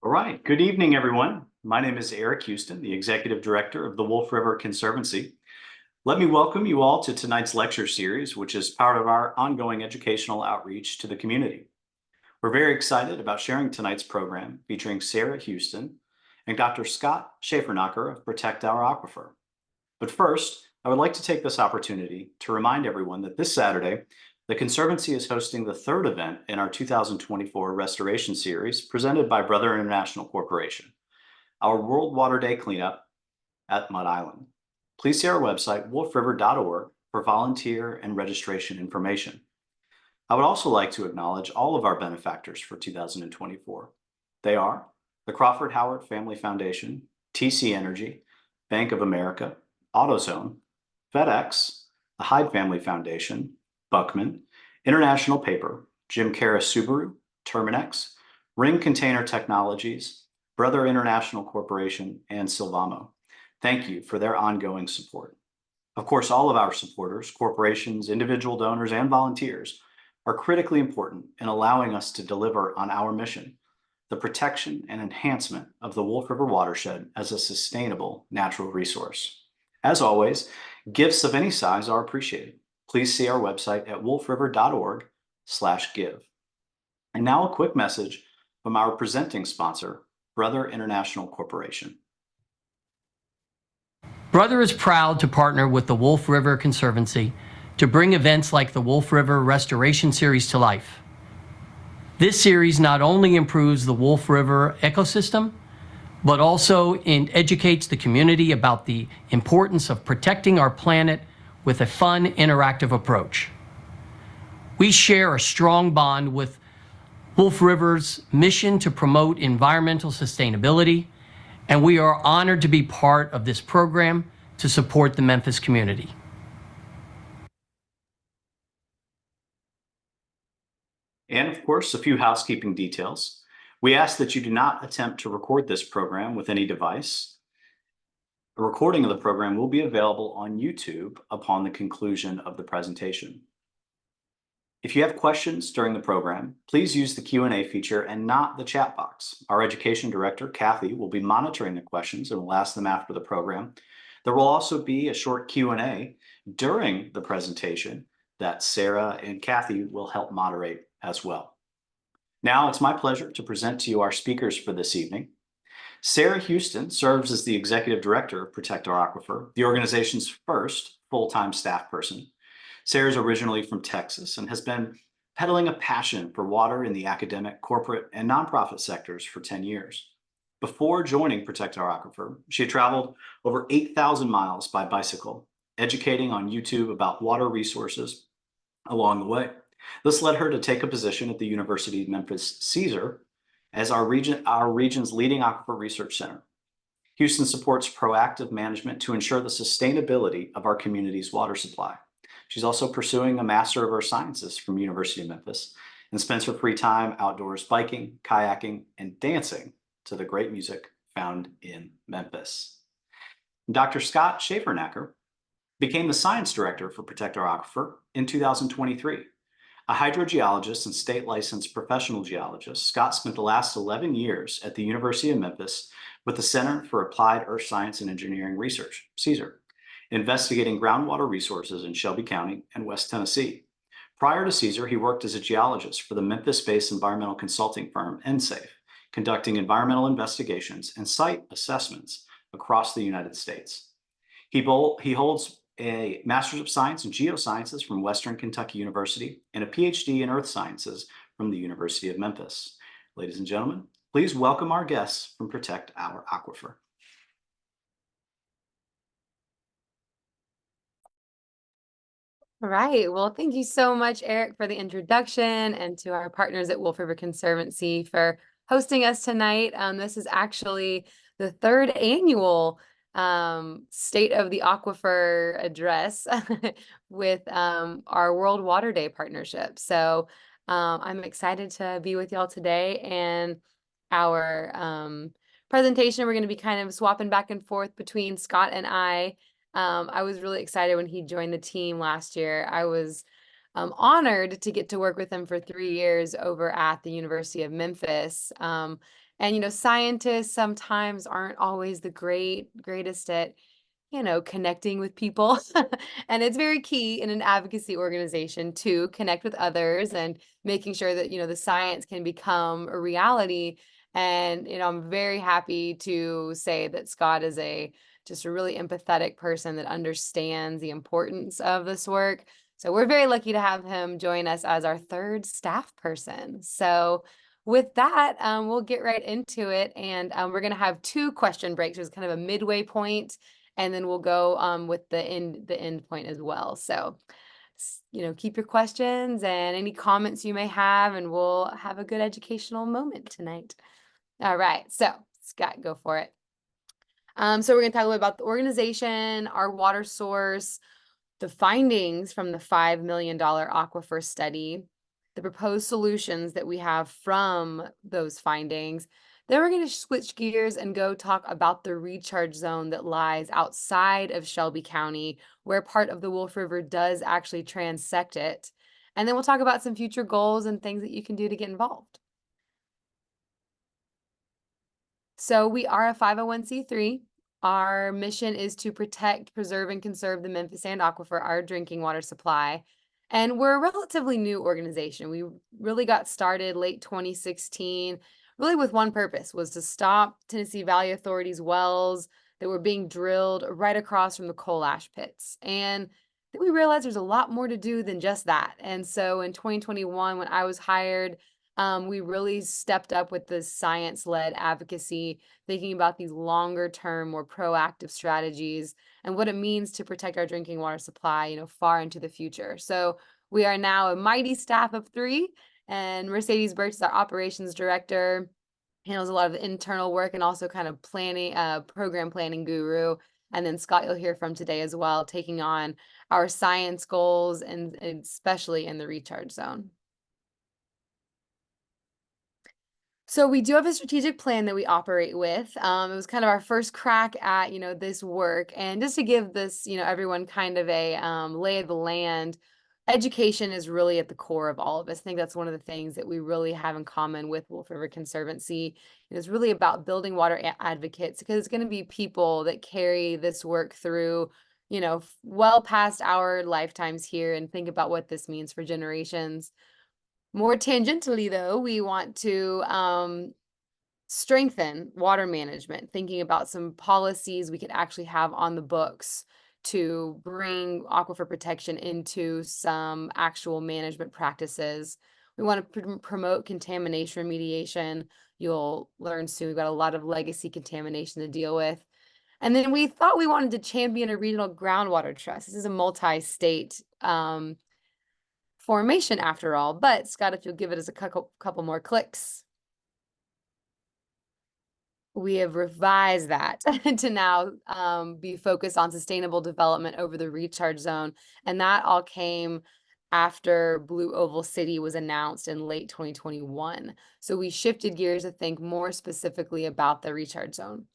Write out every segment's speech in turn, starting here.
All right. Good evening, everyone. My name is Eric Houston, the Executive Director of the Wolf River Conservancy. Let me welcome you all to tonight's lecture series, which is part of our ongoing educational outreach to the community. We're very excited about sharing tonight's program featuring Sarah Houston and Dr. Scott Schoefernacker of Protect Our Aquifer. But first, I would like to take this opportunity to remind everyone that this Saturday, the Conservancy is hosting the third event in our 2024 restoration series presented by Brother International Corporation, our World Water Day cleanup at Mud Island. Please see our website, wolfriver.org, for volunteer and registration information. I would also like to acknowledge all of our benefactors for 2024. They are the Crawford Howard Family Foundation, TC Energy, Bank of America, AutoZone, FedEx, the Hyde Family Foundation, Buckman, International Paper, Jim Cara Subaru, Terminex, Ring Container Technologies, Brother International Corporation, and Silvamo. Thank you for their ongoing support. Of course, all of our supporters, corporations, individual donors, and volunteers are critically important in allowing us to deliver on our mission, the protection and enhancement of the Wolf River watershed as a sustainable natural resource. As always, gifts of any size are appreciated. Please see our website at wolfriver.org/give. And now a quick message from our presenting sponsor, Brother International Corporation. Brother is proud to partner with the Wolf River Conservancy to bring events like the Wolf River Restoration Series to life. This series not only improves the Wolf River ecosystem, but also educates the community about the importance of protecting our planet with a fun, interactive approach. We share a strong bond with Wolf River's mission to promote environmental sustainability, and we are honored to be part of this program to support the Memphis community. And of course, a few housekeeping details. We ask that you do not attempt to record this program with any device. A recording of the program will be available on YouTube upon the conclusion of the presentation. If you have questions during the program, please use the Q&A feature and not the chat box. Our Education Director, Kathy, will be monitoring the questions and will ask them after the program. There will also be a short Q&A during the presentation that Sarah and Kathy will help moderate as well. Now it's my pleasure to present to you our speakers for this evening. Sarah Houston serves as the Executive Director of Protect Our Aquifer, the organization's first full-time staff person. Sarah is originally from Texas and has been peddling a passion for water in the academic, corporate, and nonprofit sectors for 10 years. Before joining Protect Our Aquifer, she had traveled over 8,000 miles by bicycle, educating on YouTube about water resources along the way. This led her to take a position at the University of Memphis Caesar as our region's leading aquifer research center. Houston supports proactive management to ensure the sustainability of our community's water supply. She's also pursuing a Master of Earth Sciences from University of Memphis and spends her free time outdoors biking, kayaking, and dancing to the great music found in Memphis. Dr. Scott Schoefernacker became the Science Director for Protect Our Aquifer in 2023. A hydrogeologist and state-licensed professional geologist, Scott spent the last 11 years at the University of Memphis with the Center for Applied Earth Science and Engineering Research, CESAR, investigating groundwater resources in Shelby County and West Tennessee. Prior to CESAR, he worked as a geologist for the Memphis-based environmental consulting firm NSAFE, conducting environmental investigations and site assessments across the United States. He holds a Master's of Science in Geosciences from Western Kentucky University and a PhD in Earth Sciences from the University of Memphis. Ladies and gentlemen, please welcome our guests from Protect Our Aquifer. All right. Well, thank you so much, Eric, for the introduction, and to our partners at Wolf River Conservancy for hosting us tonight. This is actually the third annual State of the Aquifer address with our World Water Day partnership. So I'm excited to be with y'all today. And our presentation, we're going to be kind of swapping back and forth between Scott and I. I was really excited when he joined the team last year. I was honored to get to work with him for 3 years over at the University of Memphis. And, scientists sometimes aren't always the greatest at, connecting with people. And it's very key in an advocacy organization to connect with others and making sure that, the science can become a reality. And, I'm very happy to say that Scott is just a really empathetic person that understands the importance of this work. So we're very lucky to have him join us as our third staff person. So with that, we'll get right into it. And we're going to have 2 question breaks. There's kind of a midway point, and then we'll go with the end point as well. So, keep your questions and any comments you may have, and we'll have a good educational moment tonight. All right, so Scott, go for it. So we're going to talk a little about the organization, our water source, the findings from the $5 million aquifer study, the proposed solutions that we have from those findings. Then we're going to switch gears and go talk about the recharge zone that lies outside of Shelby County, where part of the Wolf River does actually transect it. And then we'll talk about some future goals and things that you can do to get involved. So we are a 501c3. Our mission is to protect, preserve, and conserve the Memphis Sand Aquifer, our drinking water supply. And we're a relatively new organization. We really got started late 2016, really with one purpose, was to stop Tennessee Valley Authority's wells that were being drilled right across from the coal ash pits. And then we realized there's a lot more to do than just that. And so in 2021, when I was hired, we really stepped up with the science-led advocacy, thinking about these longer-term, more proactive strategies and what it means to protect our drinking water supply, far into the future. So we are now a mighty staff of 3, and Mercedes Birch is our operations director, handles a lot of the internal work and also kind of planning, program planning guru. And then Scott, you'll hear from today as well, taking on our science goals and especially in the recharge zone. So we do have a strategic plan that we operate with. It was kind of our first crack at, this work. And just to give this, everyone kind of a lay of the land, education is really at the core of all of us. I think that's one of the things that we really have in common with Wolf River Conservancy. It's really about building water advocates, because it's going to be people that carry this work through, well past our lifetimes here, and think about what this means for generations. More tangentially, though, we want to strengthen water management, thinking about some policies we could actually have on the books to bring aquifer protection into some actual management practices. We want to promote contamination remediation. You'll learn soon we've got a lot of legacy contamination to deal with. And then we thought we wanted to champion a regional groundwater trust. This is a multi-state formation after all, but Scott, if you'll give it as a couple more clicks. We have revised that to now be focused on sustainable development over the recharge zone. And that all came after Blue Oval City was announced in late 2021. So we shifted gears to think more specifically about the recharge zone.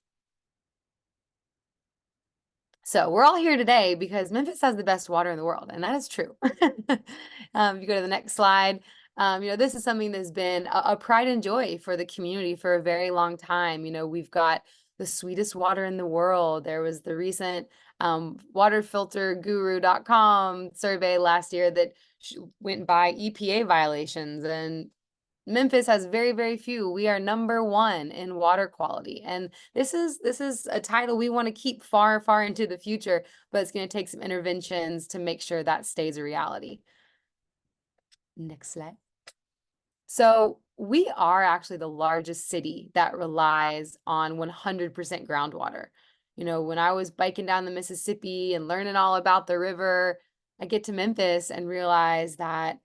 So we're all here today because Memphis has the best water in the world, and that is true. If you go to the next slide, this is something that's been a pride and joy for the community for a very long time. We've got the sweetest water in the world. There was the recent waterfilterguru.com survey last year that went by EPA violations, and Memphis has very, very few. We are #1 in water quality. And this is a title we want to keep far, far into the future, but it's going to take some interventions to make sure that stays a reality. Next slide. So we are actually the largest city that relies on 100% groundwater. When I was biking down the Mississippi and learning all about the river, I get to Memphis and realize that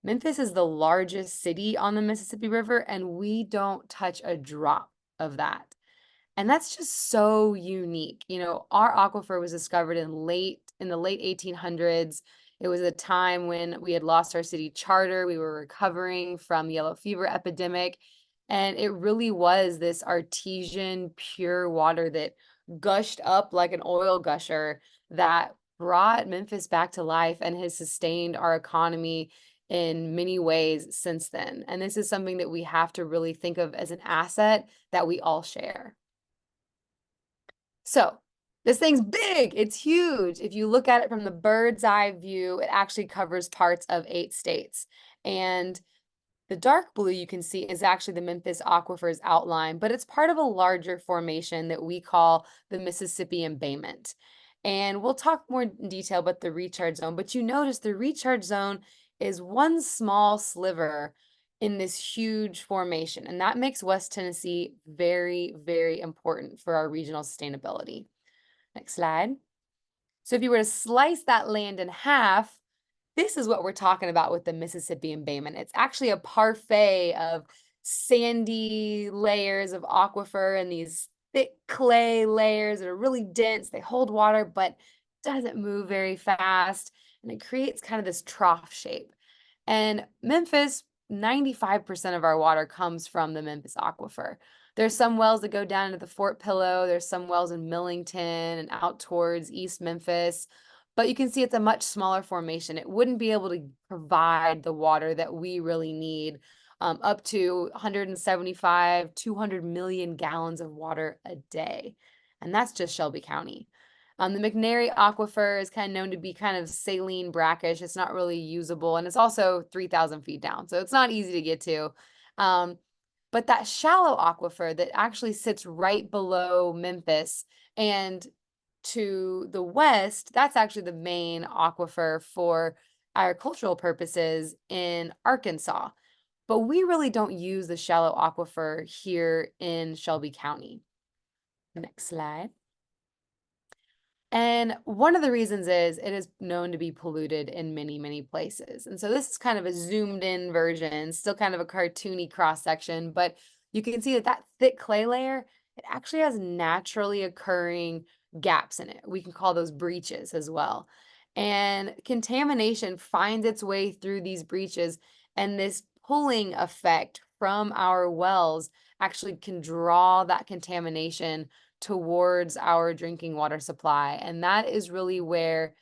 Memphis is the largest city on the Mississippi River, and we don't touch a drop of that. And that's just so unique. Our aquifer was discovered in the late 1800s. It was a time when we had lost our city charter. We were recovering from the yellow fever epidemic. And it really was this artesian, pure water that gushed up like an oil gusher that brought Memphis back to life and has sustained our economy in many ways since then. And this is something that we have to really think of as an asset that we all share. So this thing's big, it's huge. If you look at it from the bird's eye view, it actually covers parts of 8 states. And the dark blue you can see is actually the Memphis Aquifer's outline, but it's part of a larger formation that we call the Mississippi Embayment. And we'll talk more in detail about the recharge zone, but you notice the recharge zone is one small sliver in this huge formation. And that makes West Tennessee very, very important for our regional sustainability. Next slide. So if you were to slice that land in half, this is what we're talking about with the Mississippi Embayment. It's actually a parfait of sandy layers of aquifer and these thick clay layers that are really dense. They hold water, but doesn't move very fast. And it creates kind of this trough shape. And Memphis, 95% of our water comes from the Memphis Aquifer. There's some wells that go down into the Fort Pillow. There's some wells in Millington and out towards East Memphis. But you can see it's a much smaller formation. It wouldn't be able to provide the water that we really need, up to 175, 200 million gallons of water a day. And that's just Shelby County. The McNary Aquifer is kind of known to be kind of saline brackish. It's not really usable. And it's also 3,000 feet down. So it's not easy to get to. But that shallow aquifer that actually sits right below Memphis and to the west, that's actually the main aquifer for agricultural purposes in Arkansas. But we really don't use the shallow aquifer here in Shelby County. Next slide. And one of the reasons is it is known to be polluted in many, many places. And so this is kind of a zoomed in version, still kind of a cartoony cross section, but you can see that that thick clay layer, it actually has naturally occurring gaps in it. We can call those breaches as well. And contamination finds its way through these breaches, and this pulling effect from our wells actually can draw that contamination towards our drinking water supply. And that is really where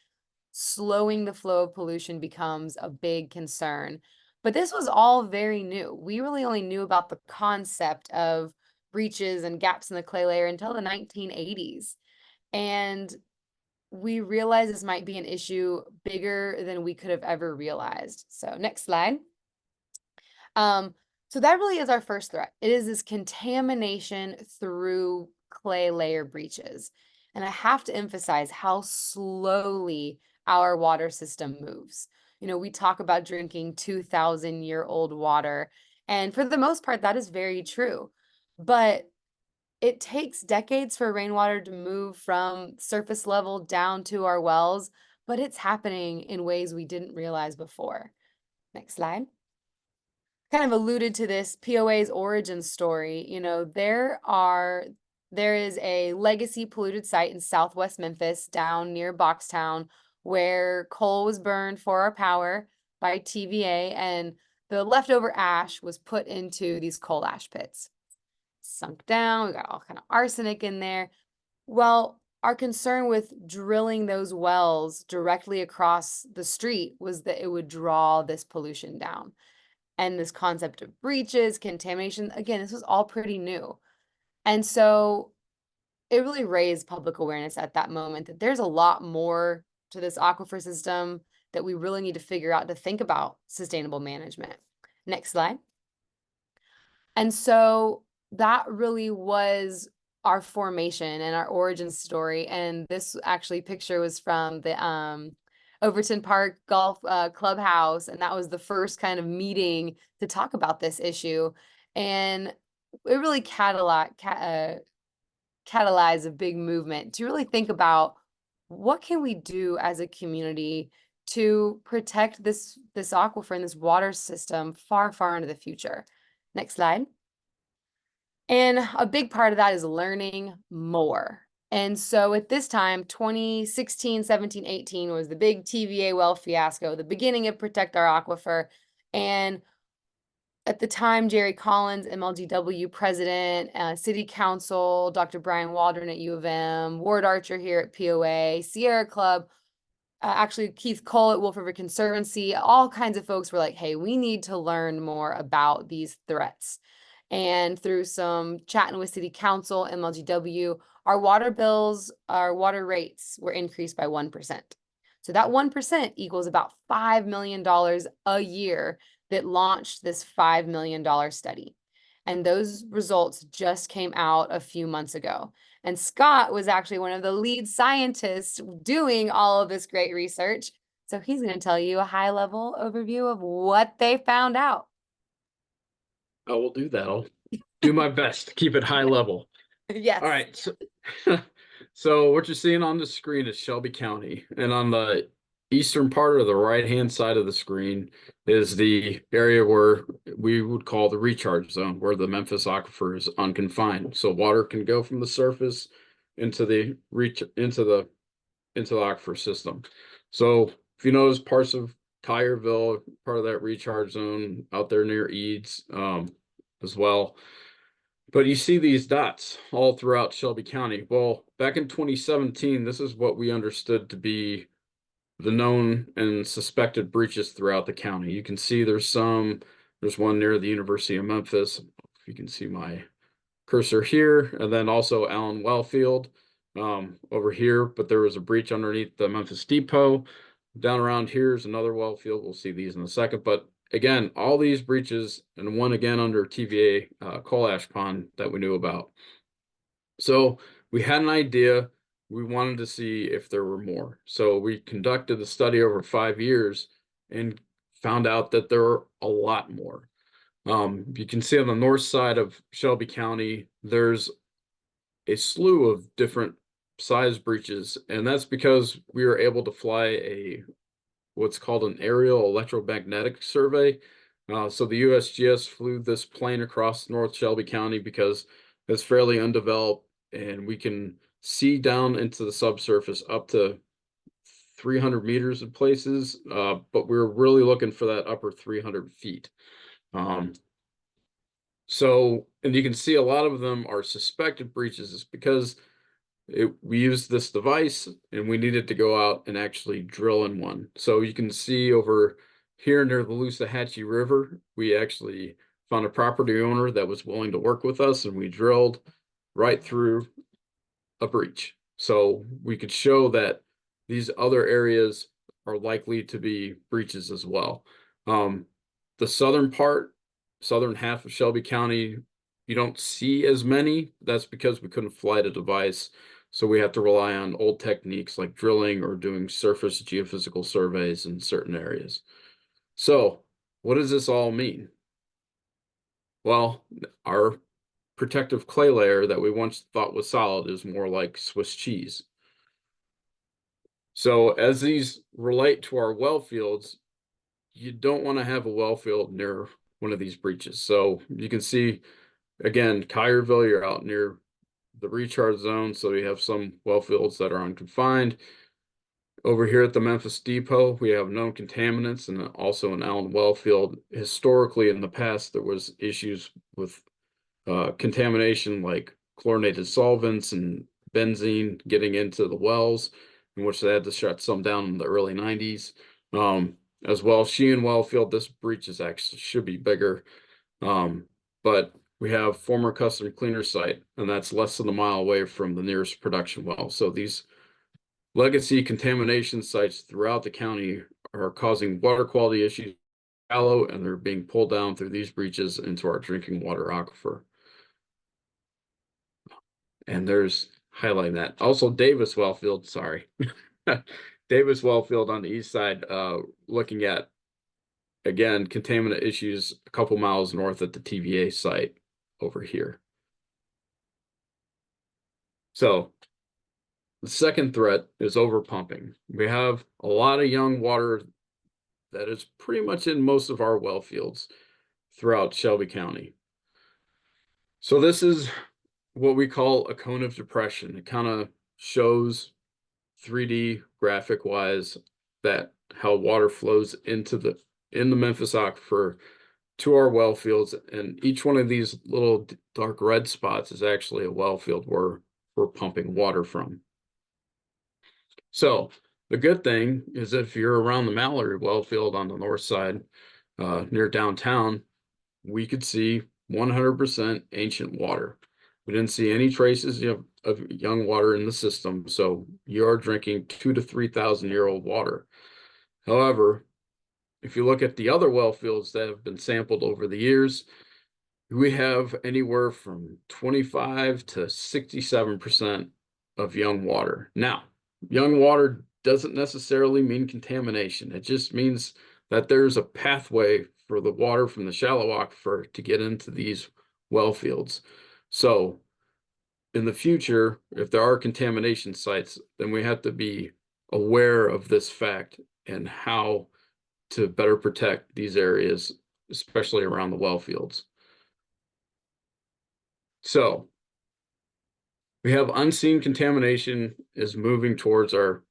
slowing the flow of pollution becomes a big concern. But this was all very new. We really only knew about the concept of breaches and gaps in the clay layer until the 1980s. And we realized this might be an issue bigger than we could have ever realized. So next slide. So that really is our first threat. It is this contamination through clay layer breaches. And I have to emphasize how slowly our water system moves. You know, we talk about drinking 2,000-year-old water, and for the most part, that is very true. But it takes decades for rainwater to move from surface level down to our wells, but it's happening in ways we didn't realize before. Next slide. Kind of alluded to this POA's origin story. You know, there is a legacy polluted site in southwest Memphis down near Boxtown where coal was burned for our power by TVA, and the leftover ash was put into these coal ash pits. Sunk down, we got all kind of arsenic in there. Well, our concern with drilling those wells directly across the street was that it would draw this pollution down. And this concept of breaches, contamination, again, this was all pretty new. And so it really raised public awareness at that moment that there's a lot more to this aquifer system that we really need to figure out to think about sustainable management. Next slide. And so that really was our formation and our origin story. And this actually picture was from the Overton Park Golf Clubhouse. And that was the first kind of meeting to talk about this issue. And it really catalyzed a big movement to really think about what can we do as a community to protect this aquifer and this water system far, far into the future. Next slide. And a big part of that is learning more. And so at this time, 2016, 17, 18 was the big TVA well fiasco, the beginning of Protect Our Aquifer. And at the time, Jerry Collins, MLGW president, city council, Dr. Brian Waldron at U of M, Ward Archer here at POA, Sierra Club, actually Keith Cole at Wolf River Conservancy, all kinds of folks were like, hey, we need to learn more about these threats. And through some chatting with City Council, MLGW, our water bills, our water rates were increased by 1%. So that 1% equals about $5 million a year that launched this $5 million study. And those results just came out a few months ago. And Scott was actually one of the lead scientists doing all of this great research. So he's going to tell you a high-level overview of what they found out. I will do that. I'll do my best to keep it high level. Yes. All right. So what you're seeing on the screen is Shelby County. And on the eastern part of the right-hand side of the screen is the area where we would call the recharge zone, where the Memphis Aquifer is unconfined. So water can go from the surface into the aquifer system. So if you notice parts of Tyerville, part of that recharge zone out there near Eads as well. But you see these dots all throughout Shelby County. Well, back in 2017, this is what we understood to be the known and suspected breaches throughout the county. You can see there's one near the University of Memphis. If you can see my cursor here, and then also Allen Wellfield over here, but there was a breach underneath the Memphis Depot. Down around here is another well field. We'll see these in a second, but again, all these breaches, and one again under TVA coal ash pond that we knew about. So we had an idea. We wanted to see if there were more. So we conducted the study over 5 years and found out that there were a lot more. You can see on the north side of Shelby County, there's a slew of different size breaches, and that's because we were able to fly what's called an aerial electromagnetic survey. So the USGS flew this plane across North Shelby County because it's fairly undeveloped, and we can see down into the subsurface up to 300 meters in places, but we're really looking for that upper 300 feet. So, and you can see a lot of them are suspected breaches. It's because we used this device and we needed to go out and actually drill in one. So you can see over here near the Loosahatchee River, we actually found a property owner that was willing to work with us, and we drilled right through a breach. So we could show that these other areas are likely to be breaches as well. The southern half of Shelby County, you don't see as many. That's because we couldn't fly the device. So we have to rely on old techniques like drilling or doing surface geophysical surveys in certain areas. So what does this all mean? Well, our protective clay layer that we once thought was solid is more like Swiss cheese. So as these relate to our well fields, you don't want to have a well field near one of these breaches. So you can see, again, Tyerville, you're out near the recharge zone, so we have some well fields that are unconfined. Over here at the Memphis Depot, we have known contaminants, and also an Allen well field. Historically, in the past, there was issues with contamination like chlorinated solvents and benzene getting into the wells, in which they had to shut some down in the early 90s. As well, Sheehan well field, this breach is actually should be bigger, but we have former custom cleaner site, and that's less than a mile away from the nearest production well. So these legacy contamination sites throughout the county are causing water quality issues, shallow, and they're being pulled down through these breaches into our drinking water aquifer. And there's highlighting that. Also Davis Wellfield, sorry. Davis Wellfield on the east side, looking at, again, contaminant issues a couple miles north at the TVA site over here. So the second threat is overpumping. We have a lot of young water that is pretty much in most of our well fields throughout Shelby County. So this is what we call a cone of depression. It kind of shows 3D graphic wise that how water flows in the Memphis Aquifer to our well fields, and each one of these little dark red spots is actually a well field where we're pumping water from. So The good thing is if you're around the Mallory well field on the north side, near downtown, we could see 100% ancient water. We didn't see any traces of young water in the system, so you are drinking 2,000 to 3,000 year old water. However, if you look at the other well fields that have been sampled over the years, we have anywhere from 25 to 67% of young water. Now, young water doesn't necessarily mean contamination. It just means that there's a pathway for the water from the shallow aquifer to get into these well fields. So in the future, if there are contamination sites, then we have to be aware of this fact and how to better protect these areas, especially around the well fields. So we have unseen contamination is moving towards our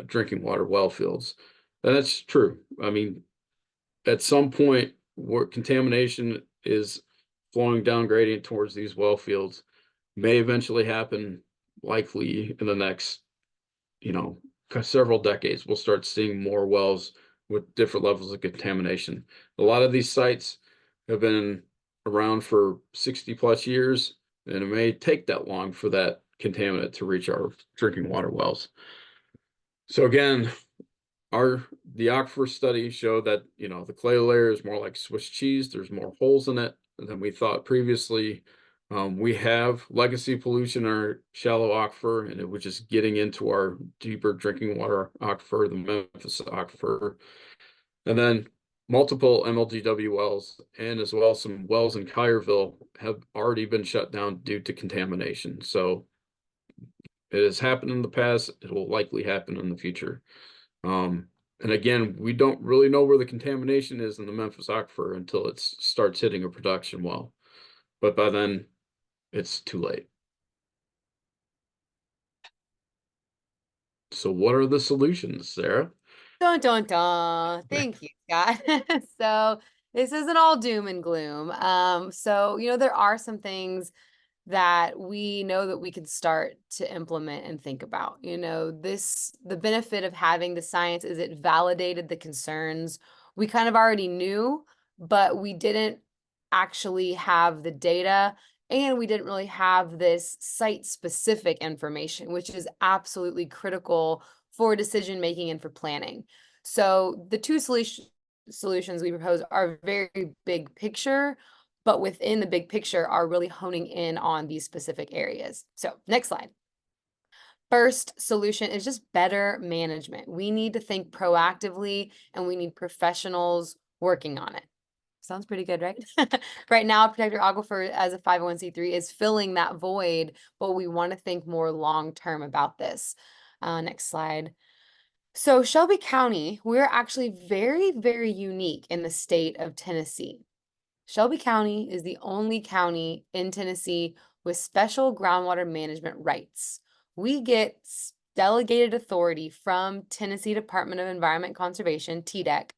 drinking water well fields. And that's true. I mean, at some point where contamination is flowing down gradient towards these well fields may eventually happen, likely in the next, several decades. We'll start seeing more wells with different levels of contamination. A lot of these sites have been around for 60 plus years, and it may take that long for that contaminant to reach our drinking water wells. So again, the aquifer study showed that the clay layer is more like Swiss cheese. There's more holes in it than we thought previously. We have legacy pollution in our shallow aquifer, and it was just getting into our deeper drinking water aquifer, the Memphis Aquifer, and then multiple MLGW wells, and as well some wells in Collierville have already been shut down due to contamination. So it has happened in the past. It will likely happen in the future. And again, we don't really know where the contamination is in the Memphis Aquifer until it starts hitting a production well. But by then, it's too late. So what are the solutions, Sarah? Dun dun dun. Thank you, Scott. So this isn't all doom and gloom. So there are some things that we know that we can start to implement and think about. The benefit of having the science is it validated the concerns we kind of already knew, but we didn't actually have the data, and we didn't really have this site-specific information, which is absolutely critical for decision making and for planning. So the two solutions we propose are very big picture, but within the big picture are really honing in on these specific areas. So next slide. First solution is just better management. We need to think proactively, and we need professionals working on it. Sounds pretty good, right? Right now, Protect Your Aquifer as a 501c3 is filling that void, but we want to think more long-term about this. Next slide. So Shelby County, we're actually very, very unique in the state of Tennessee. Shelby County is the only county in Tennessee with special groundwater management rights. We get delegated authority from Tennessee Department of Environment Conservation, TDEC,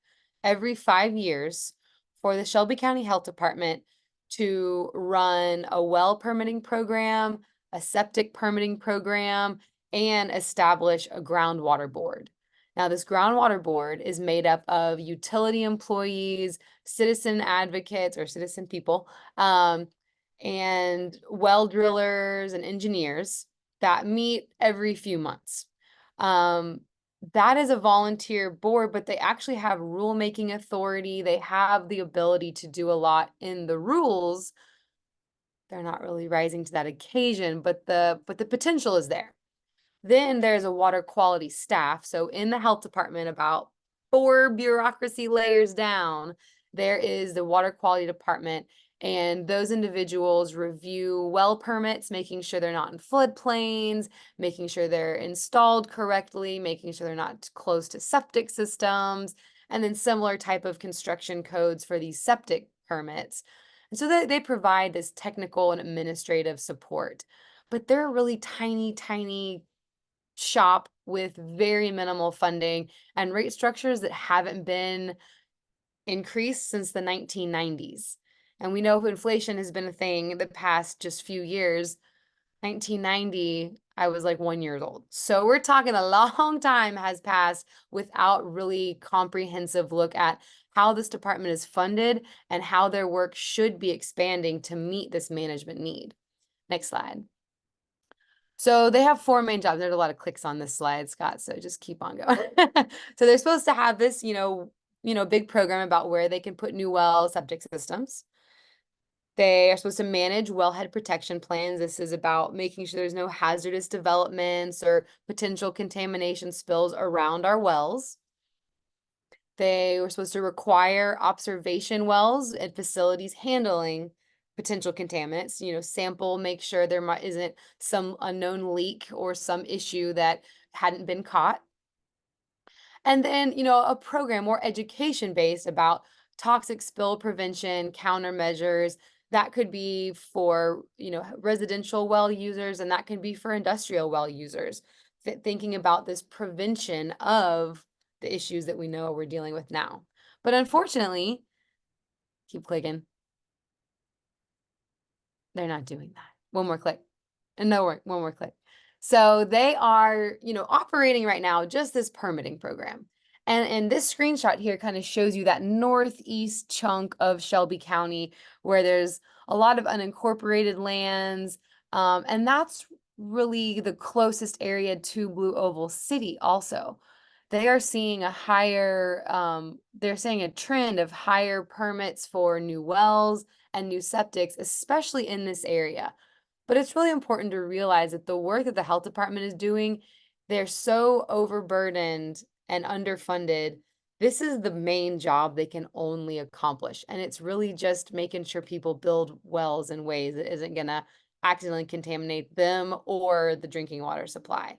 every 5 years for the Shelby County Health Department to run a well permitting program, a septic permitting program, and establish a groundwater board. Now, this groundwater board is made up of utility employees, citizen advocates or citizen people, and well drillers and engineers that meet every few months. That is a volunteer board, but they actually have rulemaking authority. They have the ability to do a lot in the rules. They're not really rising to that occasion, but the potential is there. Then there's a water quality staff. So in the health department, about 4 bureaucracy layers down, there is the water quality department, and those individuals review well permits, making sure they're not in floodplains, making sure they're installed correctly, making sure they're not close to septic systems, and then similar type of construction codes for these septic permits. And so they provide this technical and administrative support, but they're a really tiny, tiny shop with very minimal funding and rate structures that haven't been increased since the 1990s. And we know inflation has been a thing the past just few years. 1990, I was like 1 year old. So we're talking a long time has passed without really comprehensive look at how this department is funded and how their work should be expanding to meet this management need. Next slide. So they have 4 main jobs. There's a lot of clicks on this slide, Scott, so just keep on going. So they're supposed to have this, big program about where they can put new well septic systems. They are supposed to manage wellhead protection plans. This is about making sure there's no hazardous developments or potential contamination spills around our wells. They were supposed to require observation wells at facilities handling potential contaminants, sample, make sure there isn't some unknown leak or some issue that hadn't been caught. And then, a program more education-based about toxic spill prevention, countermeasures. That could be for, residential well users, and that can be for industrial well users. Thinking about this prevention of the issues that we know we're dealing with now. But unfortunately, keep clicking. They're not doing that. One more click. And no, one more click. So they are, operating right now just this permitting program. And this screenshot here kind of shows you that northeast chunk of Shelby County where there's a lot of unincorporated lands. And that's really the closest area to Blue Oval City also. They are seeing they're seeing a trend of higher permits for new wells and new septics, especially in this area. But it's really important to realize that the work that the health department is doing, they're so overburdened and underfunded. This is the main job they can only accomplish. And it's really just making sure people build wells in ways that isn't going to accidentally contaminate them or the drinking water supply.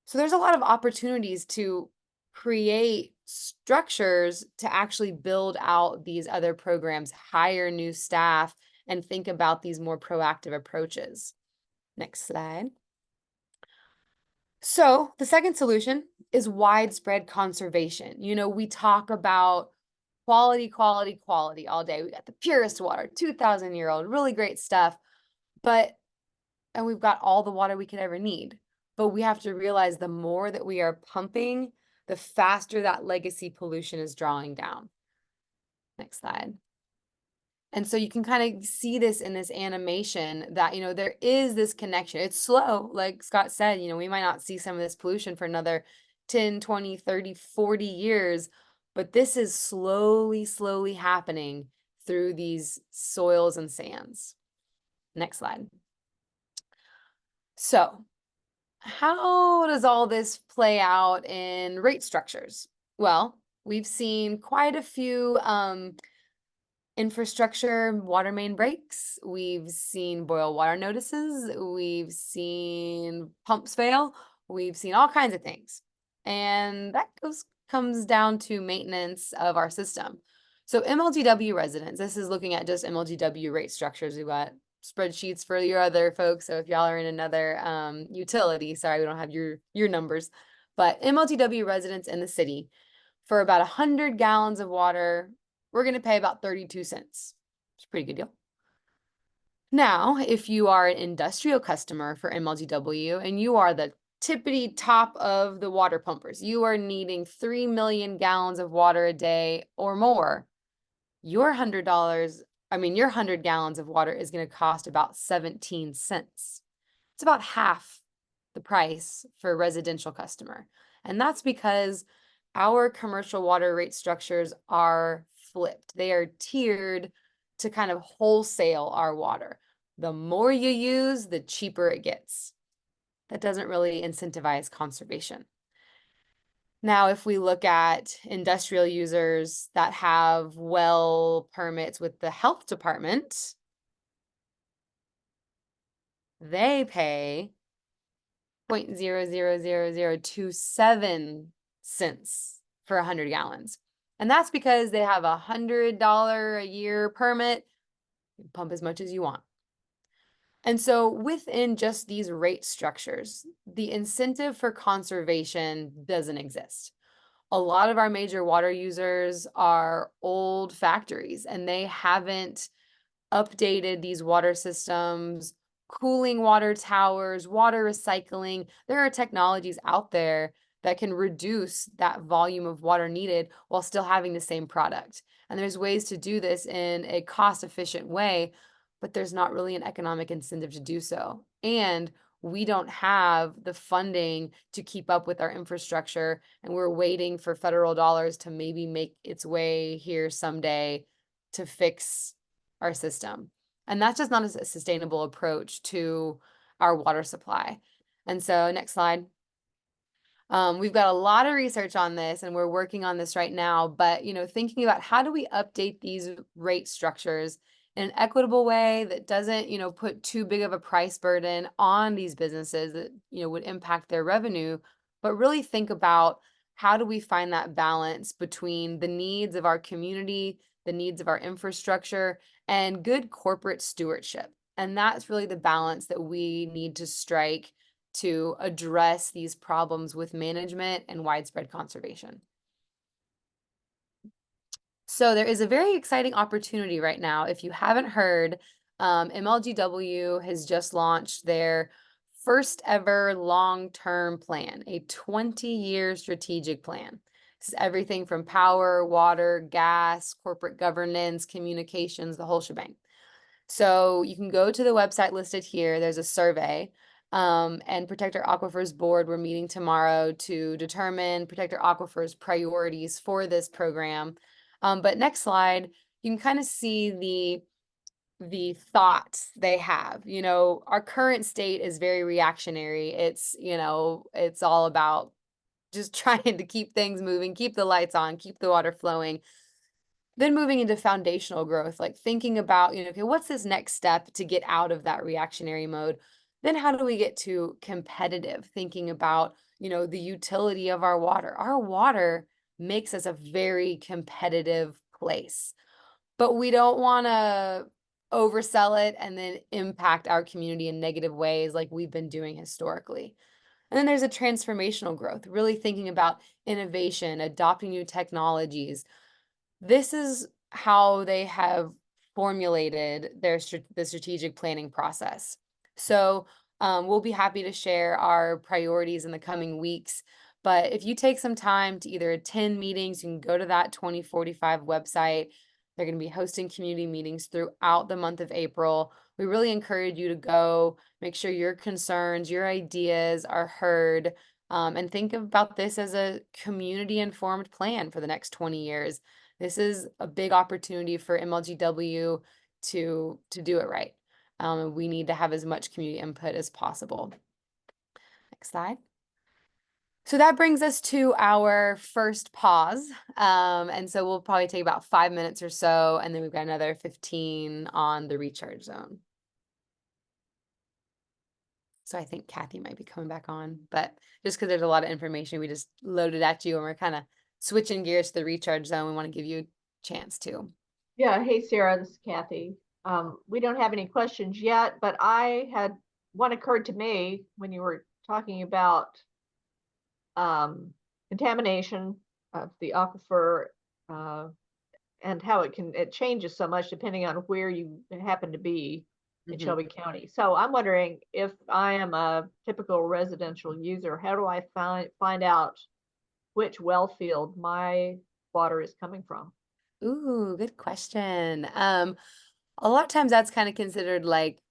So there's a lot of opportunities to create structures to actually build out these other programs, hire new staff, and think about these more proactive approaches. Next slide. So the second solution is widespread conservation. We talk about quality, quality, quality all day. We got the purest water, 2,000-year-old, really great stuff. And we've got all the water we could ever need. But we have to realize the more that we are pumping, the faster that legacy pollution is drawing down. Next slide. And so you can kind of see this in this animation that, there is this connection. It's slow, like Scott said, we might not see some of this pollution for another 10, 20, 30, 40 years, but this is slowly, slowly happening through these soils and sands. Next slide. So how does all this play out in rate structures? Well, we've seen quite a few infrastructure water main breaks. We've seen boil water notices. We've seen pumps fail. We've seen all kinds of things. And that comes down to maintenance of our system. So MLGW residents, this is looking at just MLGW rate structures. We've got spreadsheets for your other folks. So if y'all are in another utility, sorry, we don't have your numbers, but MLGW residents in the city, for about 100 gallons of water, we're going to pay about 32 cents. It's a pretty good deal. Now, if you are an industrial customer for MLGW and you are the tippity top of the water pumpers, you are needing 3 million gallons of water a day or more, your $100, your 100 gallons of water is going to cost about 17 cents. It's about half the price for a residential customer. And that's because our commercial water rate structures are flipped. They are tiered to kind of wholesale our water. The more you use, the cheaper it gets. That doesn't really incentivize conservation. Now, if we look at industrial users that have well permits with the health department, they pay 0.00027 cents for 100 gallons. And that's because they have a $100 a year permit. You can pump as much as you want. And so within just these rate structures, the incentive for conservation doesn't exist. A lot of our major water users are old factories and they haven't updated these water systems cooling water towers, water recycling. There are technologies out there that can reduce that volume of water needed while still having the same product. And there's ways to do this in a cost-efficient way, but there's not really an economic incentive to do so. And we don't have the funding to keep up with our infrastructure, and we're waiting for federal dollars to maybe make its way here someday to fix our system. And that's just not a sustainable approach to our water supply. And so next slide. We've got a lot of research on this and we're working on this right now, but thinking about how do we update these rate structures in an equitable way that doesn't, put too big of a price burden on these businesses that, would impact their revenue, but really think about how do we find that balance between the needs of our community, the needs of our infrastructure, and good corporate stewardship. And that's really the balance that we need to strike to address these problems with management and widespread conservation. So there is a very exciting opportunity right now. If you haven't heard, MLGW has just launched their first ever long-term plan, a 20-year strategic plan. This is everything from power, water, gas, corporate governance, communications, the whole shebang. So you can go to the website listed here. There's a survey. And Protect Our Aquifers Board, we're meeting tomorrow to determine Protect Our Aquifers priorities for this program. But next slide, you can kind of see the thoughts they have. Our current state is very reactionary. It's all about just trying to keep things moving, keep the lights on, keep the water flowing. Then moving into foundational growth, like thinking about, okay, what's this next step to get out of that reactionary mode? Then how do we get to competitive, thinking about, the utility of our water? Our water makes us a very competitive place, but we don't want to oversell it and then impact our community in negative ways like we've been doing historically. And then there's a transformational growth, really thinking about innovation, adopting new technologies. This is how they have formulated the strategic planning process. So we'll be happy to share our priorities in the coming weeks. But if you take some time to either attend meetings, you can go to that 2045 website. They're going to be hosting community meetings throughout the month of April. We really encourage you to go, make sure your concerns, your ideas are heard, and think about this as a community-informed plan for the next 20 years. This is a big opportunity for MLGW to do it right. We need to have as much community input as possible. Next slide. So that brings us to our first pause. And so we'll probably take about 5 minutes or so, and then we've got another 15 on the recharge zone. So I think Kathy might be coming back on, but just because there's a lot of information, we just loaded at you and we're kind of switching gears to the recharge zone. We want to give you a chance to. Yeah. Hey, Sarah, this is Kathy. We don't have any questions yet, but I had one occurred to me when you were talking about contamination of the aquifer and how it changes so much depending on where you happen to be in Shelby County. So I'm wondering, if I am a typical residential user, how do I find out which well field my water is coming from? Ooh, good question. A lot of times that's kind of considered like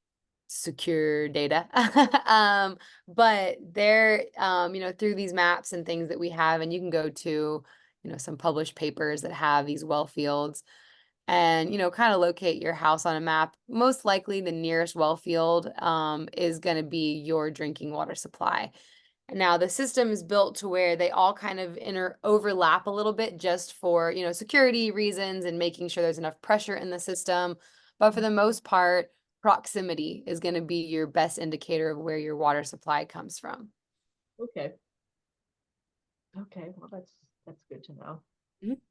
secure data. But there, through these maps and things that we have, and you can go to, some published papers that have these well fields and, kind of locate your house on a map. Most likely the nearest well field is going to be your drinking water supply. Now the system is built to where they all kind of overlap a little bit just for, security reasons and making sure there's enough pressure in the system. But for the most part, proximity is going to be your best indicator of where your water supply comes from. Okay. Okay, well, that's good to know.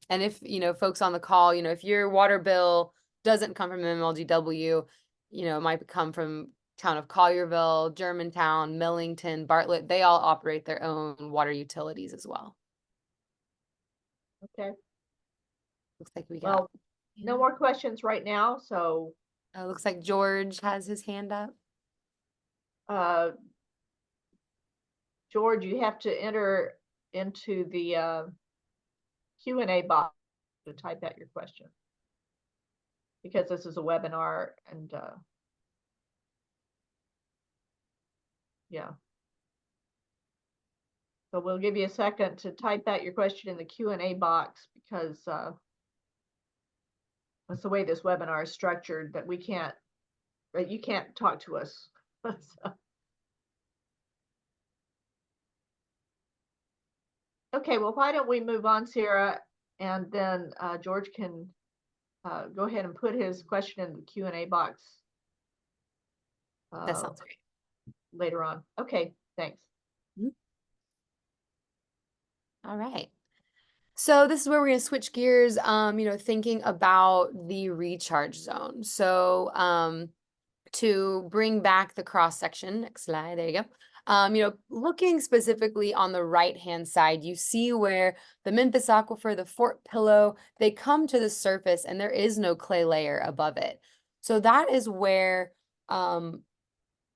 And if, folks on the call, if your water bill doesn't come from MLGW, it might come from town of Collierville, Germantown, Millington, Bartlett. They all operate their own water utilities as well. Okay. Looks like we got no more questions right now, so looks like George has his hand up. George, you have to enter into the Q&A box to type out your question, because this is a webinar and yeah. So we'll give you a second to type out your question in the Q&A box, because that's the way this webinar is structured, that you can't talk to us. So. Okay, well, why don't we move on, Sarah, and then George can go ahead and put his question in the Q&A box. That sounds great. Later on. Okay, thanks. All right. So this is where we're going to switch gears, thinking about the recharge zone. So to bring back the cross section, next slide, there you go. Looking specifically on the right-hand side, you see where the Memphis Aquifer, the Fort Pillow, they come to the surface and there is no clay layer above it. So that is where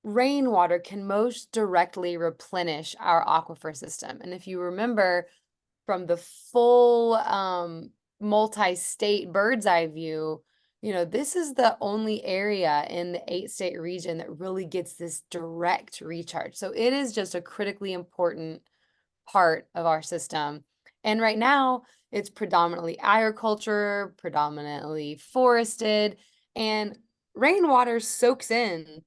rainwater can most directly replenish our aquifer system. And if you remember from the full multi-state bird's eye view, this is the only area in the 8-state region that really gets this direct recharge. So it is just a critically important part of our system. And right now, it's predominantly agriculture, predominantly forested, and rainwater soaks in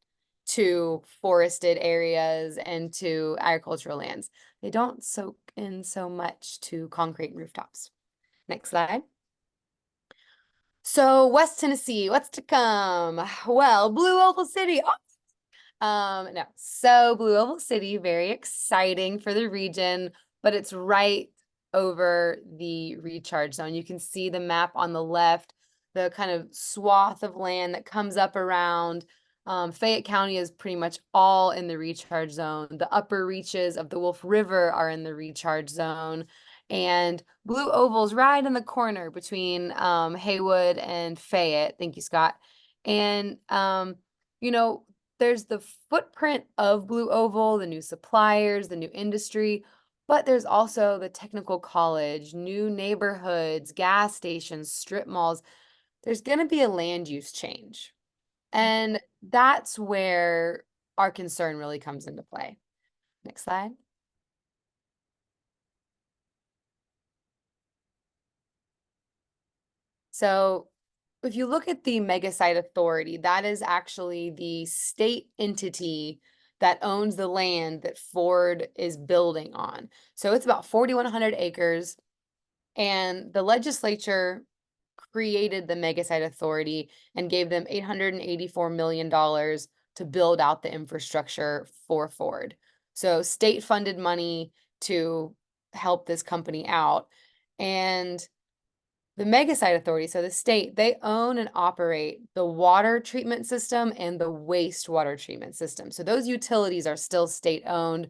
to forested areas and to agricultural lands. They don't soak in so much to concrete rooftops. Next slide. So West Tennessee, what's to come? Well, Blue Oval City. No, so Blue Oval City, very exciting for the region, but it's right over the recharge zone. You can see the map on the left, the kind of swath of land that comes up around. Fayette County is pretty much all in the recharge zone. The upper reaches of the Wolf River are in the recharge zone. And Blue Oval's right in the corner between Haywood and Fayette. Thank you, Scott. And, there's the footprint of Blue Oval, the new suppliers, the new industry, but there's also the technical college, new neighborhoods, gas stations, strip malls. There's going to be a land use change. And that's where our concern really comes into play. Next slide. So if you look at the Mega Site Authority, that is actually the state entity that owns the land that Ford is building on. So it's about 4,100 acres, and the legislature created the Mega Site Authority and gave them $884 million to build out the infrastructure for Ford. So state funded money to help this company out. And the Mega Site Authority, so the state, they own and operate the water treatment system and the wastewater treatment system. So those utilities are still state owned.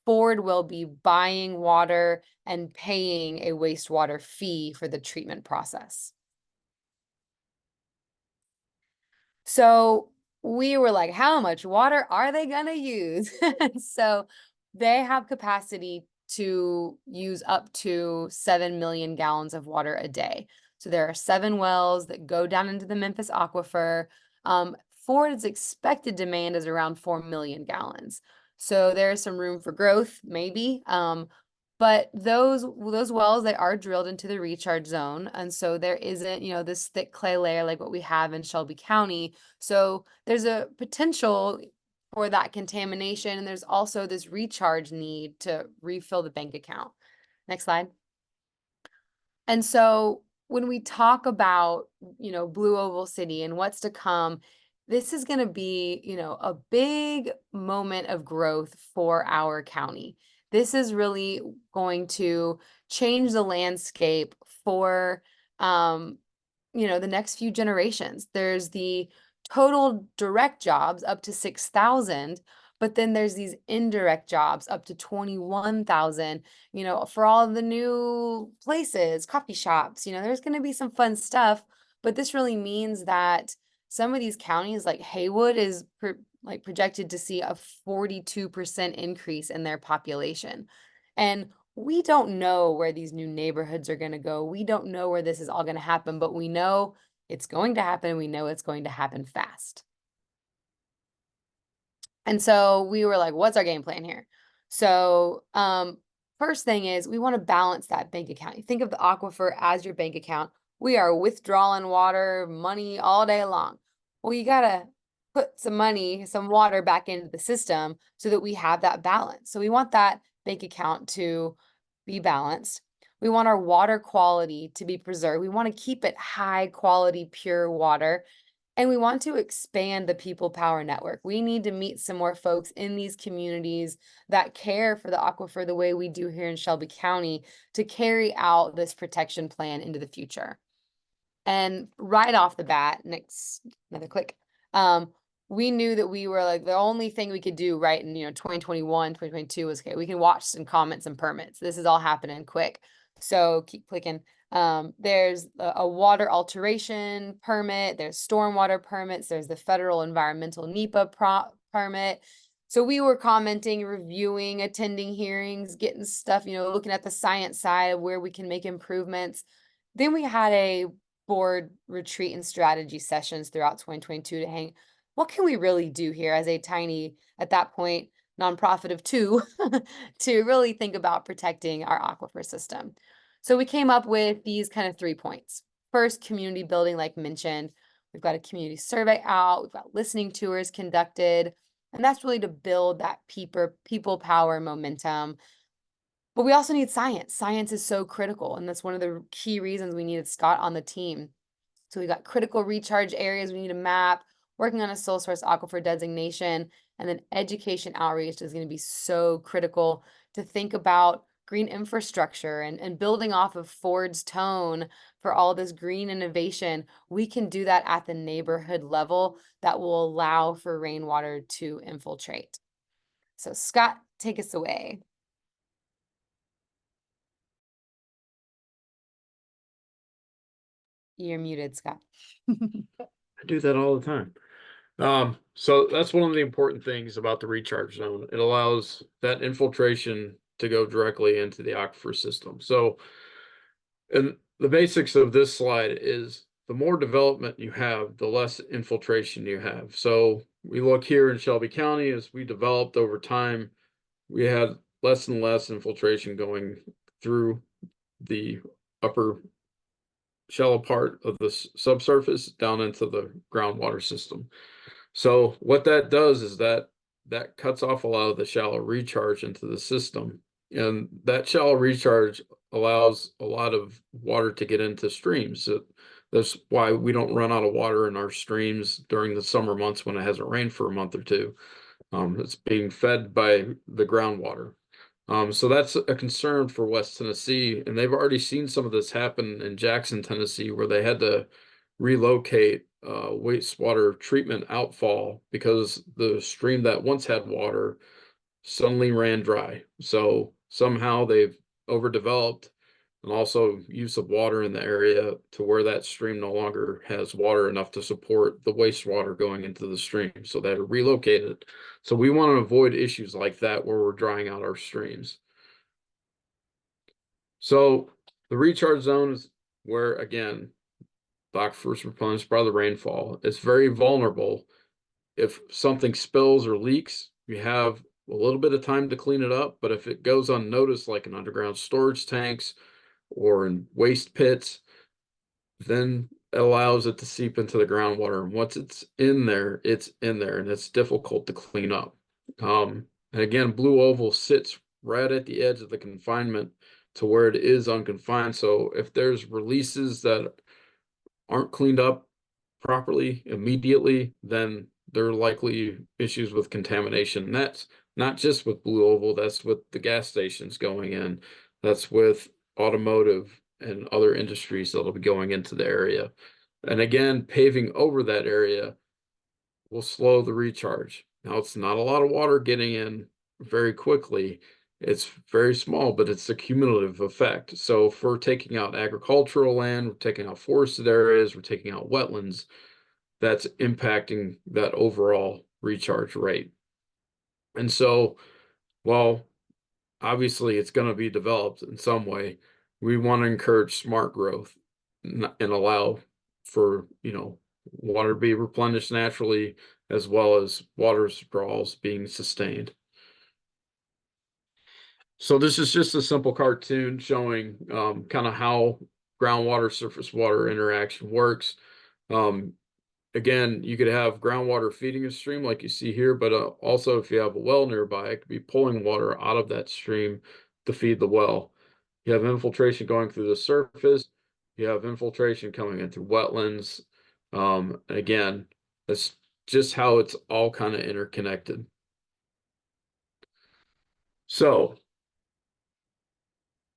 Ford will be buying water and paying a wastewater fee for the treatment process. So we were like, how much water are they gonna use? So they have capacity to use up to 7 million gallons of water a day. So there are 7 wells that go down into the Memphis Aquifer. Ford's expected demand is around 4 million gallons. So there's some room for growth, maybe. But those wells, they are drilled into the recharge zone. And so there isn't, this thick clay layer like what we have in Shelby County. So there's a potential for that contamination. And there's also this recharge need to refill the bank account. Next slide. And so when we talk about, Blue Oval City and what's to come, this is going to be, a big moment of growth for our county. This is really going to change the landscape for, the next few generations. There's the total direct jobs up to 6,000, but then there's these indirect jobs up to 21,000, for all of the new places, coffee shops, there's going to be some fun stuff, but this really means that some of these counties like Haywood is projected to see a 42% increase in their population. And we don't know where these new neighborhoods are going to go. We don't know where this is all going to happen, but we know it's going to happen. We know it's going to happen fast. And so we were like, what's our game plan here? So first thing is we want to balance that bank account. You think of the aquifer as your bank account. We are withdrawing water, money all day long. Well, you got to put some money, some water back into the system so that we have that balance. So we want that bank account to be balanced. We want our water quality to be preserved. We want to keep it high quality, pure water. And we want to expand the people power network. We need to meet some more folks in these communities that care for the aquifer the way we do here in Shelby County to carry out this protection plan into the future. And right off the bat, another click, we knew that we were like, the only thing we could do right in 2021, 2022 was, okay, we can watch some comments and permits. This is all happening quick. So keep clicking. There's a water alteration permit, there's stormwater permits, there's the federal environmental NEPA permit. So we were commenting, reviewing, attending hearings, getting stuff, looking at the science side of where we can make improvements. Then we had a board retreat and strategy sessions throughout 2022 to hang, what can we really do here as a tiny, at that point, nonprofit of 2 to really think about protecting our aquifer system. So we came up with these kind of 3 points. First, community building, like mentioned. We've got a community survey out. We've got listening tours conducted. And that's really to build that people power momentum. But we also need science. Science is so critical. And that's one of the key reasons we needed Scott on the team. So we got critical recharge areas we need to map, working on a sole source aquifer designation, and then education outreach is going to be so critical to think about green infrastructure and building off of Ford's tone for all this green innovation. We can do that at the neighborhood level that will allow for rainwater to infiltrate. So Scott, take us away. You're muted, Scott. I do that all the time. So that's one of the important things about the recharge zone. It allows that infiltration to go directly into the aquifer system. So, and the basics of this slide is the more development you have, the less infiltration you have. So we look here in Shelby County, as we developed over time, we had less and less infiltration going through the upper shallow part of the subsurface down into the groundwater system. So what that does is that cuts off a lot of the shallow recharge into the system. And that shallow recharge allows a lot of water to get into streams. So that's why we don't run out of water in our streams during the summer months when it hasn't rained for a month or two. It's being fed by the groundwater. So that's a concern for West Tennessee, and they've already seen some of this happen in Jackson, Tennessee, where they had to relocate wastewater treatment outfall because the stream that once had water suddenly ran dry. So somehow they've overdeveloped and also use of water in the area to where that stream no longer has water enough to support the wastewater going into the stream. So they had to relocate it. So we want to avoid issues like that where we're drying out our streams. So the recharge zone is where, again, the aquifer is replenished by the rainfall. It's very vulnerable. If something spills or leaks, you have a little bit of time to clean it up. But if it goes unnoticed, like in underground storage tanks or in waste pits, then it allows it to seep into the groundwater. And once it's in there, and it's difficult to clean up. And again, Blue Oval sits right at the edge of the confinement to where it is unconfined. So if there's releases that aren't cleaned up properly immediately, then there are likely issues with contamination. And that's not just with Blue Oval, that's with the gas stations going in, that's with automotive and other industries that'll be going into the area. And again, paving over that area will slow the recharge. Now, it's not a lot of water getting in very quickly. It's very small, but it's a cumulative effect. So if we're taking out agricultural land, we're taking out forested areas, we're taking out wetlands, that's impacting that overall recharge rate. And so, while obviously it's going to be developed in some way, we want to encourage smart growth and allow for, water to be replenished naturally, as well as water withdrawals being sustained. So this is just a simple cartoon showing kind of how groundwater surface water interaction works. Again, you could have groundwater feeding a stream like you see here, but also if you have a well nearby, it could be pulling water out of that stream to feed the well. You have infiltration going through the surface. You have infiltration coming in through wetlands. And again, that's just how it's all kind of interconnected. So,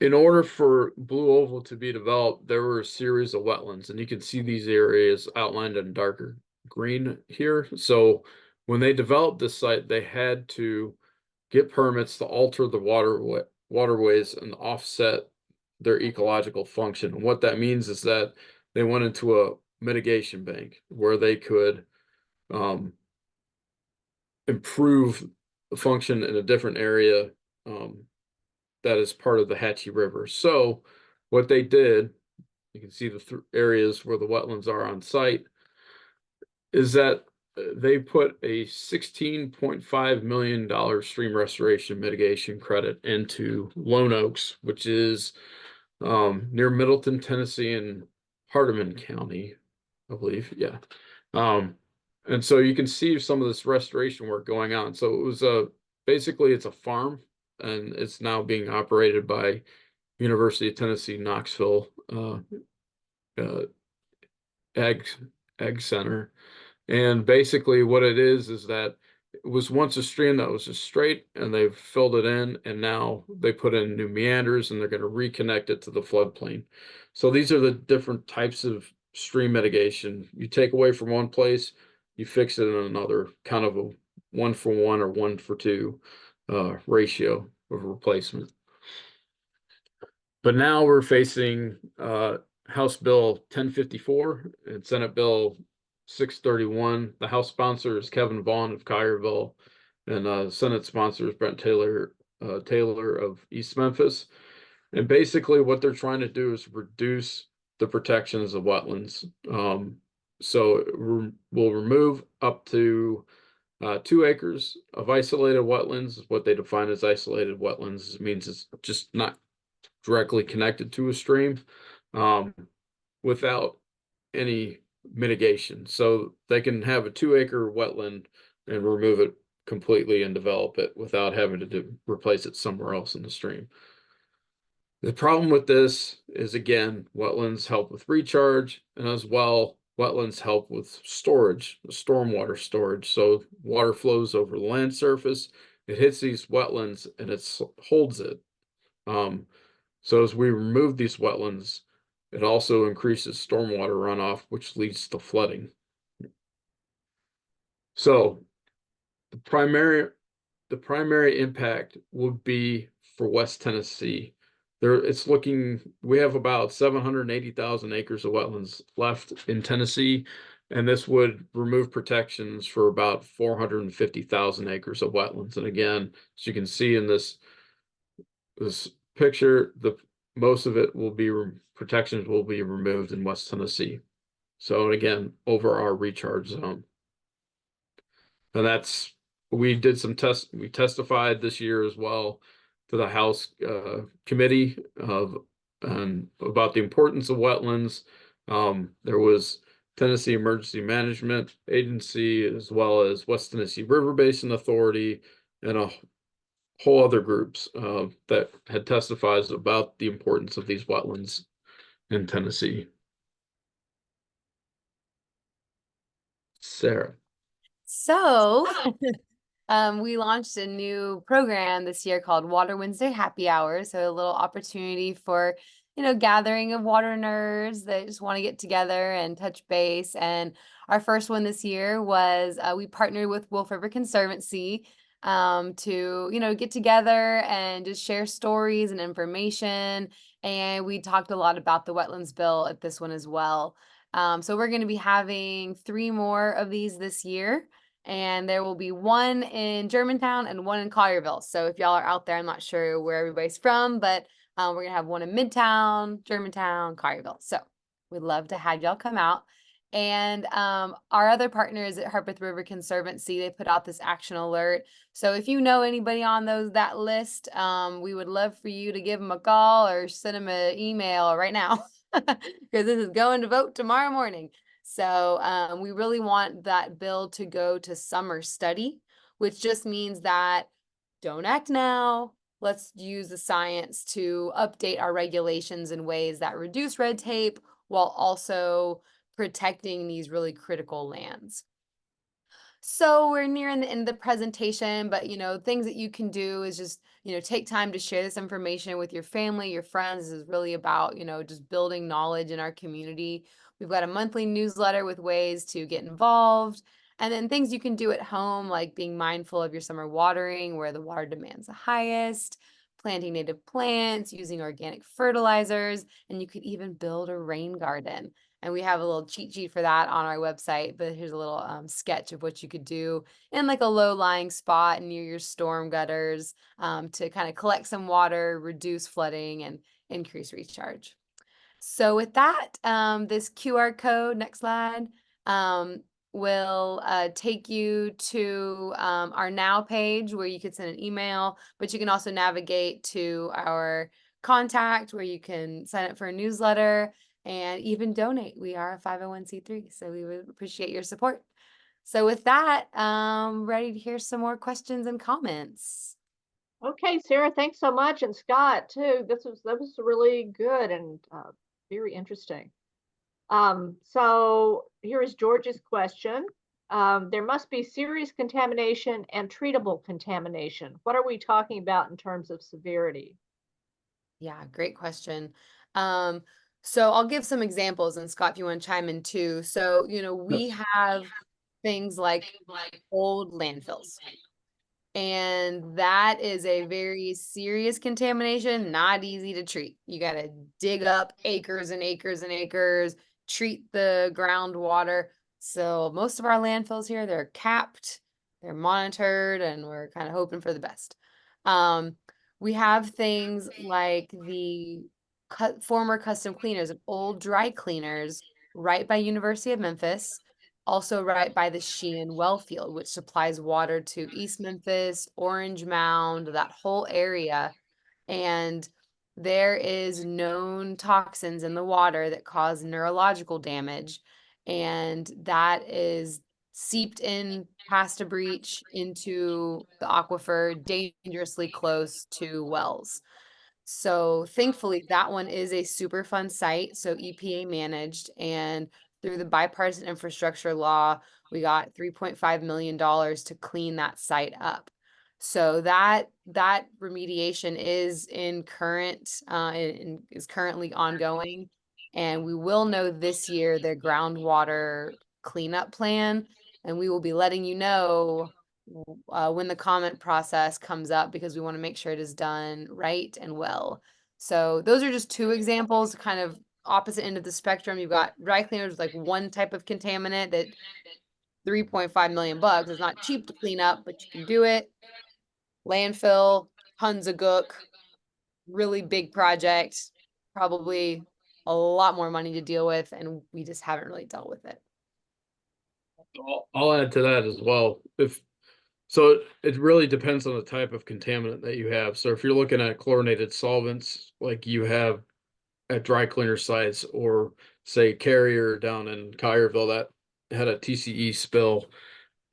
in order for Blue Oval to be developed, there were a series of wetlands, and you can see these areas outlined in darker green here. So when they developed this site, they had to get permits to alter the waterways and offset their ecological function. And what that means is that they went into a mitigation bank where they could improve the function in a different area that is part of the Hatchie River. So what they did, you can see the areas where the wetlands are on site, is that they put a $16.5 million stream restoration mitigation credit into Lone Oaks, which is near Middleton, Tennessee, and Hardeman County, I believe. Yeah. And so you can see some of this restoration work going on. So it was basically it's a farm, and it's now being operated by University of Tennessee Knoxville Ag Center. And basically what it is that it was once a stream that was just straight, and they've filled it in, and now they put in new meanders, and they're going to reconnect it to the floodplain. So these are the different types of stream mitigation. You take away from one place, you fix it in another, kind of a 1-for-1 or 1-for-2 ratio of replacement. But now we're facing House Bill 1054 and Senate Bill 631. The House sponsor is Kevin Vaughn of Collierville, and Senate sponsor is Brent Taylor of East Memphis. And basically what they're trying to do is reduce the protections of wetlands. So we'll remove up to 2 acres of isolated wetlands. What they define as isolated wetlands means it's just not directly connected to a stream without any mitigation. So they can have a 2-acre wetland and remove it completely and develop it without having to replace it somewhere else in the stream. The problem with this is, again, wetlands help with recharge, and as well, wetlands help with storage, stormwater storage. So water flows over the land surface, it hits these wetlands, and it holds it. So as we remove these wetlands, it also increases stormwater runoff, which leads to flooding. So the primary impact would be for West Tennessee. We have about 780,000 acres of wetlands left in Tennessee, and this would remove protections for about 450,000 acres of wetlands. And again, as you can see in this picture, most of it will be protections will be removed in West Tennessee. So again, over our recharge zone. And we did some we testified this year as well to the House committee about the importance of wetlands. There was Tennessee Emergency Management Agency, as well as West Tennessee River Basin Authority, and a whole other groups that had testified about the importance of these wetlands in Tennessee. Sarah. So we launched a new program this year called Water Wednesday Happy Hour. So a little opportunity for, gathering of water nerds that just want to get together and touch base. And our first one this year was we partnered with Wolf River Conservancy to, get together and just share stories and information. And we talked a lot about the wetlands bill at this one as well. So we're going to be having 3 more of these this year, and there will be one in Germantown and one in Collierville. So if y'all are out there, I'm not sure where everybody's from, but we're going to have one in Midtown, Germantown, Collierville. So we'd love to have y'all come out. And our other partners at Harpeth River Conservancy, they put out this action alert. So if you know anybody on that list, we would love for you to give them a call or send them an email right now, because this is going to vote tomorrow morning. So we really want that bill to go to summer study, which just means that don't act now. Let's use the science to update our regulations in ways that reduce red tape while also protecting these really critical lands. So we're nearing the end of the presentation, but things that you can do is just, take time to share this information with your family, your friends. This is really about, just building knowledge in our community. We've got a monthly newsletter with ways to get involved, and then things you can do at home, like being mindful of your summer watering, where the water demand's the highest, planting native plants, using organic fertilizers, and you could even build a rain garden. And we have a little cheat sheet for that on our website, but here's a little sketch of what you could do in like a low-lying spot near your storm gutters to kind of collect some water, reduce flooding, and increase recharge. So with that, this QR code, next slide, will take you to our Now page where you could send an email, but you can also navigate to our contact where you can sign up for a newsletter and even donate. We are a 501c3, so we would appreciate your support. So with that, ready to hear some more questions and comments. Okay, Sarah, thanks so much, and Scott too. That was really good and very interesting. So here is George's question. There must be serious contamination and treatable contamination. What are we talking about in terms of severity? Yeah, great question. So I'll give some examples, and Scott, if you want to chime in too. So, we have things like old landfills, and that is a very serious contamination, not easy to treat. You got to dig up acres and acres and acres, treat the groundwater. So most of our landfills here, they're capped, they're monitored, and we're kind of hoping for the best. We have things like the former custom cleaners and old dry cleaners right by University of Memphis, also right by the Sheehan well field, which supplies water to East Memphis, Orange Mound, that whole area. And there is known toxins in the water that cause neurological damage, and that is seeped in past a breach into the aquifer, dangerously close to wells. So thankfully that one is a Superfund site, so EPA managed, and through the bipartisan infrastructure law, we got $3.5 million to clean that site up. So that remediation is is currently ongoing, and we will know this year their groundwater cleanup plan, and we will be letting you know when the comment process comes up, because we want to make sure it is done right and well. So those are just 2 examples, kind of opposite end of the spectrum. You've got dry cleaners, like one type of contaminant that $3.5 million is not cheap to clean up, but you can do it. Landfill, tons of gook, really big project, probably a lot more money to deal with, and we just haven't really dealt with it. I'll add to that as well. So it really depends on the type of contaminant that you have. So if you're looking at chlorinated solvents, like you have at dry cleaner sites, or say Carrier down in Collierville that had a TCE spill.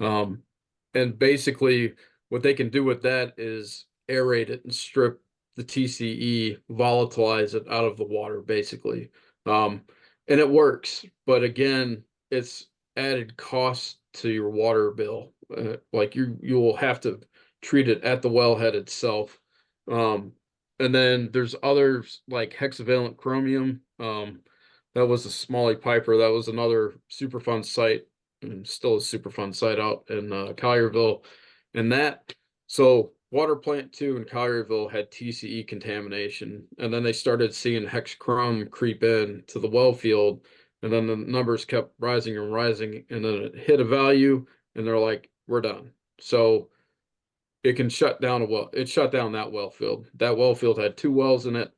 And basically what they can do with that is aerate it and strip the TCE, volatilize it out of the water, basically. And it works, but again, it's added cost to your water bill. Like you will have to treat it at the wellhead itself. And then there's others like hexavalent chromium. That was a Smalley Piper. That was another Superfund site, and still a Superfund site out in Collierville. And so Water Plant 2 in Collierville had TCE contamination. And then they started seeing hex chrome creep in to the well field. And then the numbers kept rising and rising, and then it hit a value, and they're like, we're done. So it can shut down a well. It shut down that well field. That well field had 2 wells in it.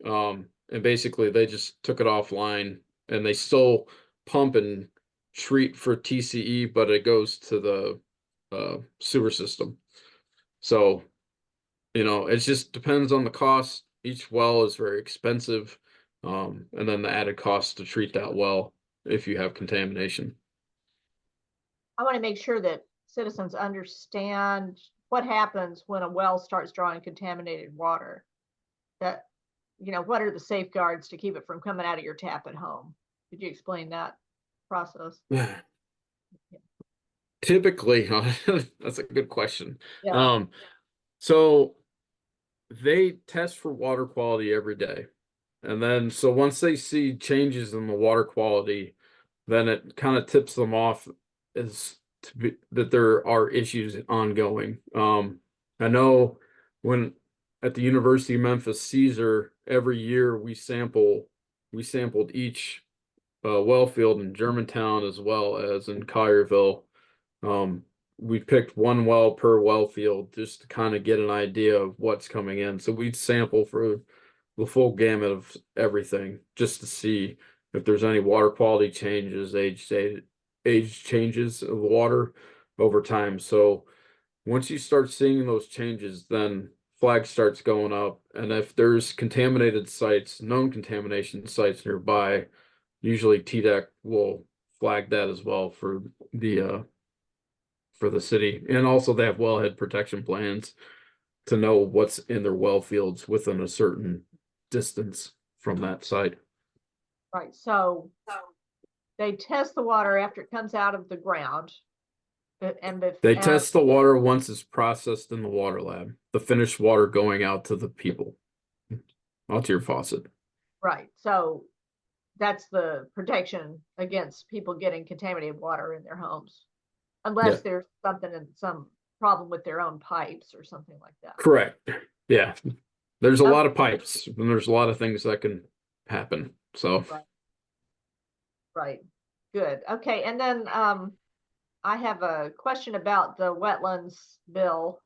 And basically they just took it offline, and they still pump and treat for TCE, but it goes to the sewer system. So, it just depends on the cost. Each well is very expensive. And then the added cost to treat that well if you have contamination. I want to make sure that citizens understand what happens when a well starts drawing contaminated water. That, what are the safeguards to keep it from coming out of your tap at home? Could you explain that process? Typically, that's a good question. Yeah. So they test for water quality every day. And then, so once they see changes in the water quality, then it kind of tips them off that there are issues ongoing. I know when at the University of Memphis, Caesar, every year we sampled each well field in Germantown as well as in Collierville. We picked 1 well per well field just to kind of get an idea of what's coming in. So we'd sample for the full gamut of everything just to see if there's any water quality changes, age changes of water over time. So once you start seeing those changes, then flag starts going up. And if there's contaminated sites, known contamination sites nearby, usually TDEC will flag that as well for the city. And also they have wellhead protection plans to know what's in their well fields within a certain distance from that site. Right. So they test the water after it comes out of the ground. They test the water once it's processed in the water lab, the finished water going out to the people, out to your faucet. Right. So that's the protection against people getting contaminated water in their homes, unless there's some problem with their own pipes or something like that. Correct. Yeah. There's a lot of pipes, and there's a lot of things that can happen. So right. Good. Okay. And then I have a question about the wetlands bill,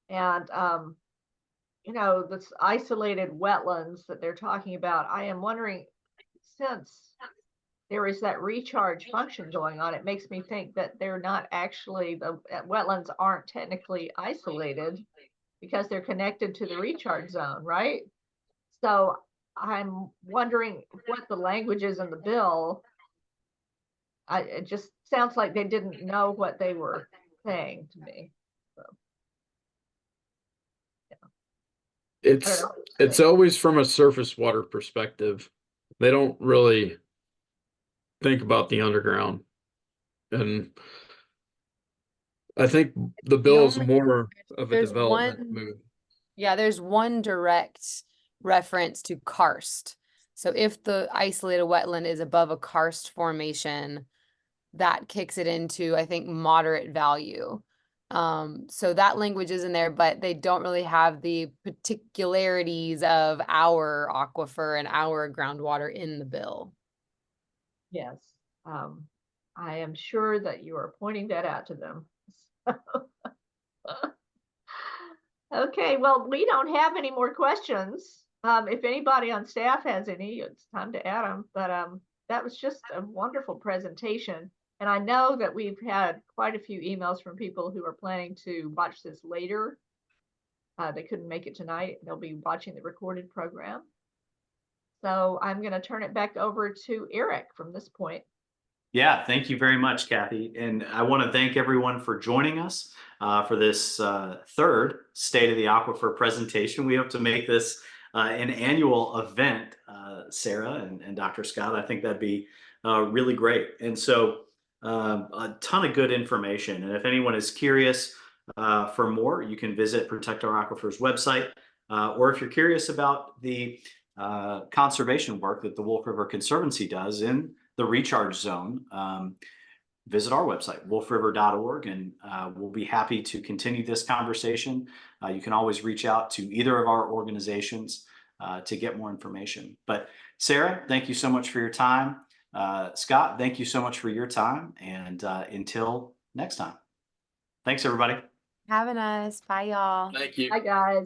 and this isolated wetlands that they're talking about. I am wondering, since there is that recharge function going on, it makes me think that they're not actually, the wetlands aren't technically isolated because they're connected to the recharge zone, right? So I'm wondering what the language is in the bill. It just sounds like they didn't know what they were saying to me. So, yeah. It's always from a surface water perspective. They don't really think about the underground. And I think the bill is more of a development move. Yeah, there's one direct reference to karst. So if the isolated wetland is above a karst formation, that kicks it into, I think, moderate value. So that language is in there, but they don't really have the particularities of our aquifer and our groundwater in the bill. Yes. I am sure that you are pointing that out to them. Okay, well, we don't have any more questions. If anybody on staff has any, it's time to add them. But that was just a wonderful presentation. And I know that we've had quite a few emails from people who are planning to watch this later. They couldn't make it tonight. They'll be watching the recorded program. So I'm going to turn it back over to Eric from this point. Yeah, thank you very much, Kathy. And I want to thank everyone for joining us for this third State of the Aquifer presentation. We hope to make this an annual event, Sarah and Dr. Scott. I think that'd be really great. And so a ton of good information. And if anyone is curious for more, you can visit Protect Our Aquifers website. Or if you're curious about the conservation work that the Wolf River Conservancy does in the recharge zone, visit our website, wolfriver.org, and we'll be happy to continue this conversation. You can always reach out to either of our organizations to get more information. But Sarah, thank you so much for your time. Scott, thank you so much for your time, and until next time. Thanks, everybody. Having us. Bye, y'all. Thank you. Hi, guys.